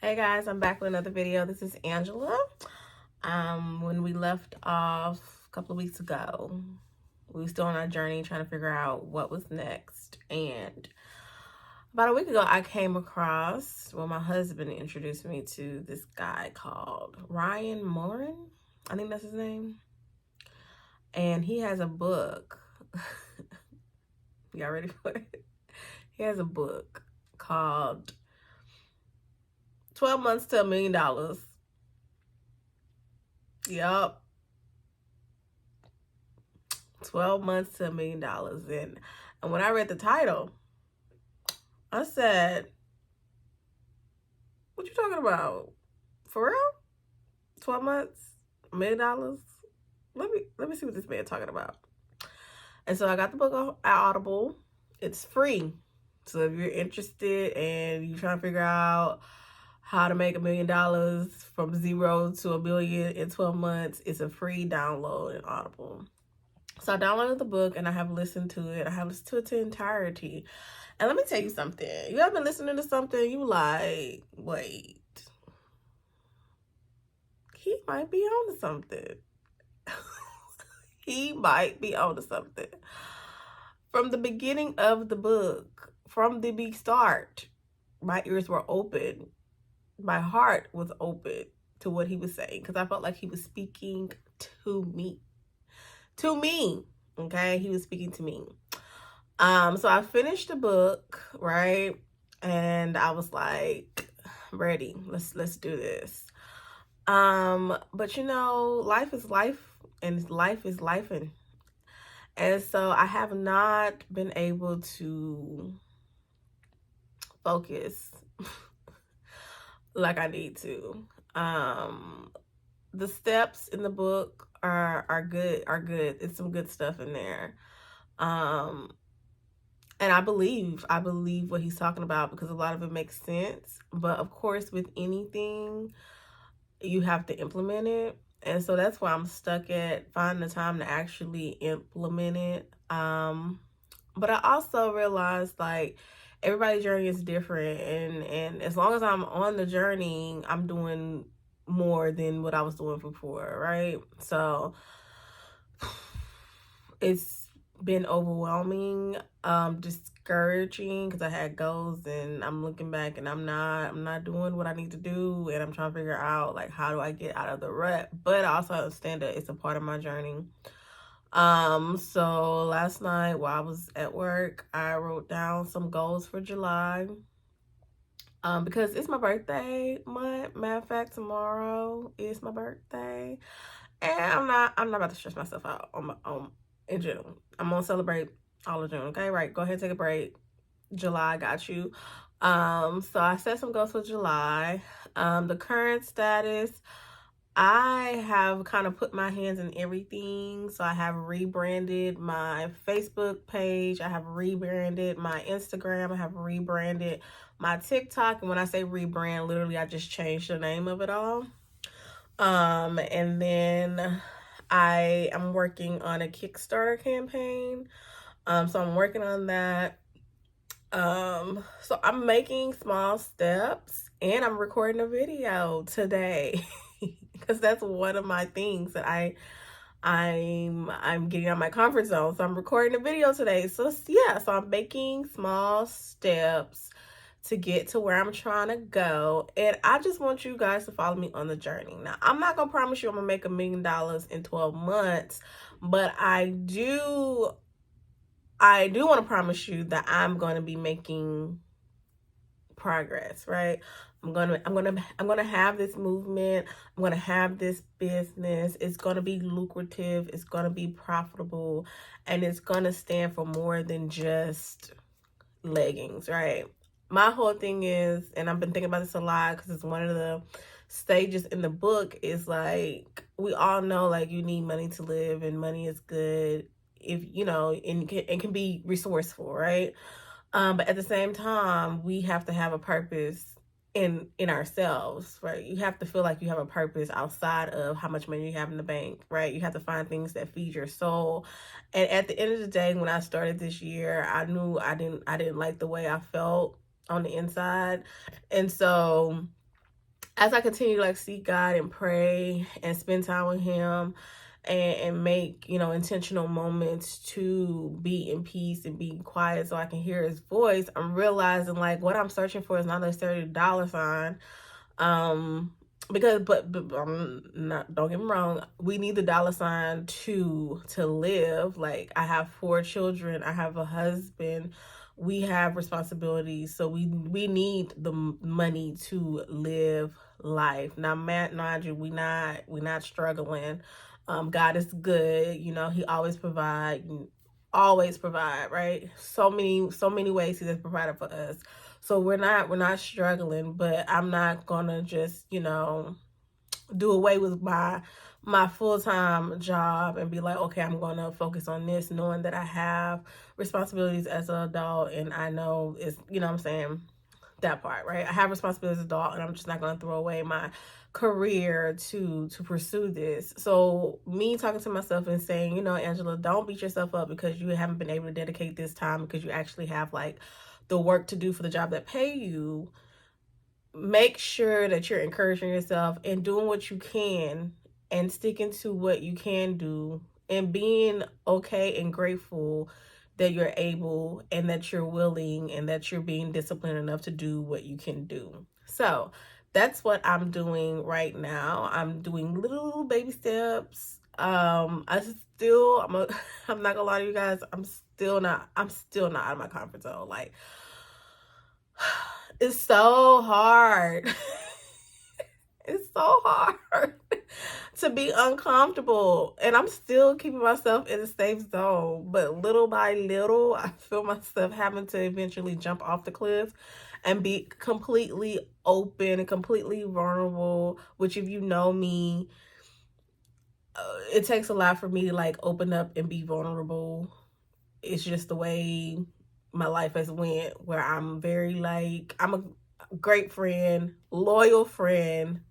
Hey guys, I'm back with another video. This is Angela. When we left off a couple of weeks ago, we were still on our journey trying to figure out what was next. And about a week ago, I came across, well, my husband introduced me to this guy called Ryan Morin. I think that's his name. And he has a book. Y'all ready for it? He has a book called 12 Months to $1 Million. Yup. 12 months to $1 million. And when I read the title, I said, what you talking about? For real? 12 months? $1 million? Let me see what this man talking about. And so I got the book at Audible. It's free. So if you're interested and you're trying to figure out how to make $1 million from 0 to $1 million in 12 months, it's a free download in Audible. So I downloaded the book and I have listened to it. I have listened to it to entirety. And let me tell you something. You ever been listening to something, you like, wait, he might be on to something. He might be on to something. From the beginning of the book, from the start, my ears were open. My heart was open to what he was saying because I felt like he was speaking to me. To me, okay? He was speaking to me. So I finished the book, right? And I was like, ready. Let's do this. But you know, life is life and life is lifing. And so I have not been able to focus like I need to. The steps in the book are good. It's some good stuff in there. And I believe what he's talking about because a lot of it makes sense. But of course, with anything, you have to implement it. And so that's why I'm stuck at finding the time to actually implement it. But I also realized like everybody's journey is different. And as long as I'm on the journey, I'm doing more than what I was doing before, right? So it's been overwhelming, discouraging because I had goals and I'm looking back and I'm not doing what I need to do, and I'm trying to figure out like how do I get out of the rut, but I also understand that it's a part of my journey. So last night while I was at work, I wrote down some goals for July. Because it's my birthday month. Matter of fact, tomorrow is my birthday. And I'm not about to stress myself out in June. I'm gonna celebrate all of June, okay? Right, go ahead and take a break. July, got you. So I set some goals for July. The current status, I have kind of put my hands in everything. So I have rebranded my Facebook page. I have rebranded my Instagram. I have rebranded my TikTok. And when I say rebrand, literally I just changed the name of it all. And then I am working on a Kickstarter campaign. So I'm working on that. So I'm making small steps and I'm recording a video today because that's one of my things that I'm getting out of my comfort zone. So I'm recording a video today. So yeah, so I'm making small steps to get to where I'm trying to go. And I just want you guys to follow me on the journey. Now, I'm not going to promise you I'm going to make $1 million in 12 months, but I do want to promise you that I'm going to be making progress, right? I'm going to have this movement. I'm going to have this business. It's going to be lucrative. It's going to be profitable, and it's going to stand for more than just leggings, right? My whole thing is, and I've been thinking about this a lot because it's one of the stages in the book, is like, we all know like you need money to live and money is good if, you know, and it can be resourceful, right? But at the same time, we have to have a purpose in ourselves, right? You have to feel like you have a purpose outside of how much money you have in the bank, right? You have to find things that feed your soul. And at the end of the day, when I started this year, I knew I didn't like the way I felt on the inside. And so as I continue to like seek God and pray and spend time with him and make, you know, intentional moments to be in peace and be quiet so I can hear his voice, I'm realizing like what I'm searching for is not necessarily a dollar sign. Because but I'm not, don't get me wrong, we need the dollar sign to live. Like, I have 4 children, I have a husband, we have responsibilities, so we need the money to live life. Now, mind you, we not struggling. God is good, you know, he always provide, right? So many ways he has provided for us. So we're not struggling, but I'm not gonna just, you know, do away with my full-time job and be like, okay, I'm gonna focus on this, knowing that I have responsibilities as an adult, and I know it's, you know what I'm saying, that part, right? I have responsibilities as an adult, and I'm just not gonna throw away my career to pursue this. So me talking to myself and saying, you know, Angela, don't beat yourself up because you haven't been able to dedicate this time because you actually have like the work to do for the job that pay you. Make sure that you're encouraging yourself and doing what you can and sticking to what you can do and being okay and grateful that you're able and that you're willing and that you're being disciplined enough to do what you can do. So that's what I'm doing right now. I'm doing little baby steps. I'm I'm not gonna lie to you guys, I'm still not out of my comfort zone. Like, it's so hard. It's so hard to be uncomfortable. And I'm still keeping myself in a safe zone. But little by little, I feel myself having to eventually jump off the cliff and be completely open and completely vulnerable. Which, if you know me, it takes a lot for me to like open up and be vulnerable. It's just the way my life has went, where I'm very like, I'm a great friend, loyal friend,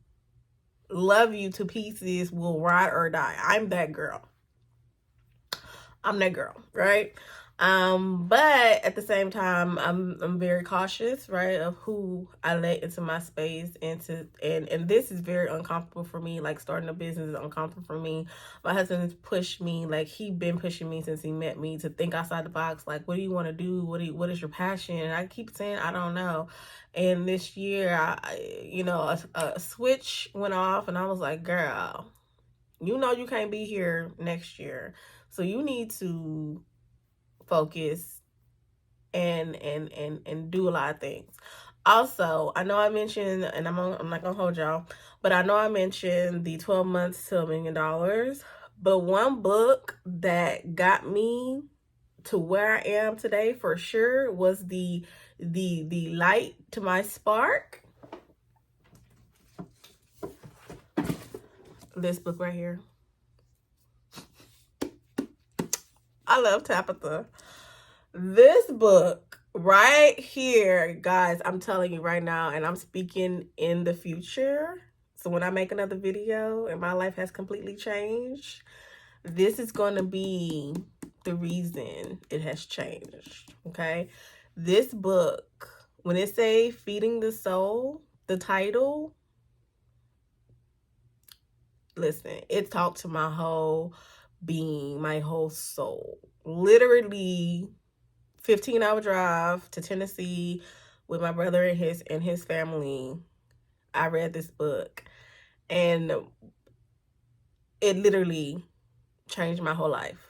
love you to pieces, will ride or die. I'm that girl. I'm that girl, right? But at the same time, I'm very cautious, right, of who I let into my space, and this is very uncomfortable for me. Like, starting a business is uncomfortable for me. My husband has pushed me, like he been pushing me since he met me, to think outside the box. Like, what do you want to do? What is your passion? And I keep saying I don't know. And this year, a switch went off, and I was like, girl, you know you can't be here next year, so you need to focus and do a lot of things. Also, I know I mentioned, and I'm not gonna hold y'all, but I know I mentioned the 12 months to $1 million. But one book that got me to where I am today for sure was the light to my spark. This book right here. I love Tabitha. This book right here, guys, I'm telling you right now, and I'm speaking in the future. So when I make another video and my life has completely changed, this is going to be the reason it has changed, okay? This book, when it say Feeding the Soul, the title, listen, it talked to my whole being, my whole soul. Literally 15-hour drive to Tennessee with my brother and his family. I read this book, and it literally changed my whole life.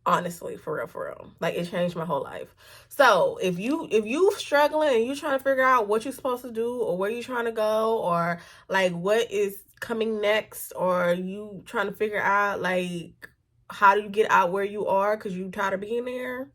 Honestly, for real. Like, it changed my whole life. So if you struggling and you trying to figure out what you're supposed to do or where you're trying to go, or like what is coming next, or you trying to figure out like how do you get out where you are because you tired of being there,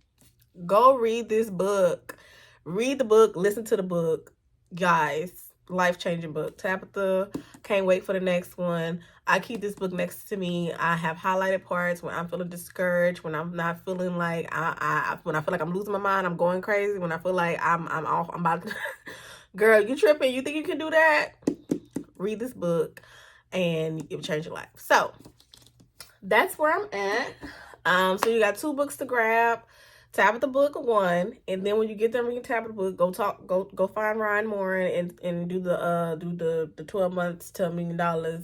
go read this book. Read the book, listen to the book. Guys, life-changing book. Tabitha, can't wait for the next one. I keep this book next to me. I have highlighted parts when I'm feeling discouraged, when I'm not feeling like when I feel like I'm losing my mind, I'm going crazy, when I feel like I'm off, I'm about to girl, you tripping, you think you can do that? Read this book and it will change your life. So that's where I'm at. So you got 2 books to grab. Tabitha Book 1, and then when you get done reading Tabitha Book, go find Ryan Morin and do the 12 months to $1 million,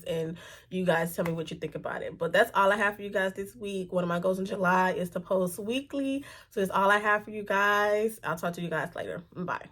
and you guys tell me what you think about it. But that's all I have for you guys this week. One of my goals in July is to post weekly, so that's all I have for you guys. I'll talk to you guys later. Bye.